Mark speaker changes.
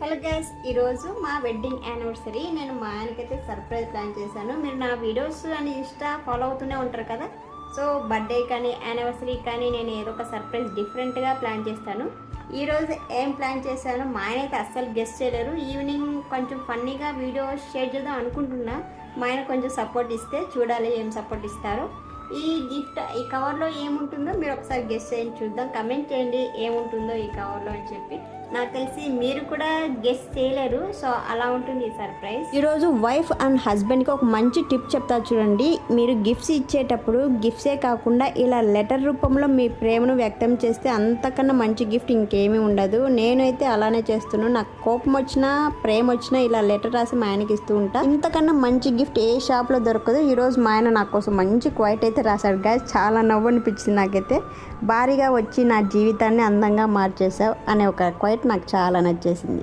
Speaker 1: Hello guys, ఈరోజు మా wedding anniversary. నేను మా ఆయనకైతే సర్ప్రైజ్ ప్లాన్ చేశాను. మీరు నా వీడియోస్ అని ఇన్స్టా ఫాలో అవుతూనే ఉంటారు కదా. సో బర్త్డే కానీ యానివర్సరీ కానీ నేను ఏదో ఒక సర్ప్రైజ్ డిఫరెంట్గా ప్లాన్ చేస్తాను. ఈరోజు ఏం ప్లాన్ చేశాను మా ఆయన అయితే అస్సలు గెస్ట్ చేయలేరు. ఈవినింగ్ కొంచెం ఫన్నీగా వీడియో షేర్ చేద్దాం అనుకుంటున్నా. మా ఆయన కొంచెం సపోర్ట్ ఇస్తే చూడాలి ఏం సపోర్ట్ ఇస్తారో. ఈ గిఫ్ట్ ఈ కవర్లో ఏముంటుందో మీరు ఒకసారి గెస్ట్ చేయండి, చూద్దాం. కమెంట్ చేయండి ఏముంటుందో ఈ కవర్లో అని చెప్పి. నాకు తెలిసి మీరు కూడా గెస్ట్ చేయలేరు. సో అలా ఉంటుంది ఈ సర్ప్రైజ్. ఈరోజు వైఫ్ అండ్ హస్బెండ్కి ఒక మంచి టిప్ చెప్తా చూడండి. మీరు గిఫ్ట్స్ ఇచ్చేటప్పుడు గిఫ్ట్సే కాకుండా ఇలా లెటర్ రూపంలో మీ ప్రేమను వ్యక్తం చేస్తే అంతకన్నా మంచి గిఫ్ట్ ఇంకేమీ ఉండదు. నేనైతే అలానే చేస్తున్నాను. నాకు కోపం వచ్చినా ప్రేమ వచ్చినా ఇలా లెటర్ రాసి మా ఆయనకి ఇస్తూ ఉంటా. ఇంతకన్నా మంచి గిఫ్ట్ ఏ షాప్లో దొరకదు. ఈరోజు మా ఆయన నా కోసం మంచి క్వైట్ అయితే రాశాడు గాయస్. చాలా నవ్వు అనిపించింది నాకైతే. భారీగా వచ్చి నా జీవితాన్ని అందంగా మార్చేసావు అనే ఒక క్వైట్ నాకు చాలా నచ్చేసింది.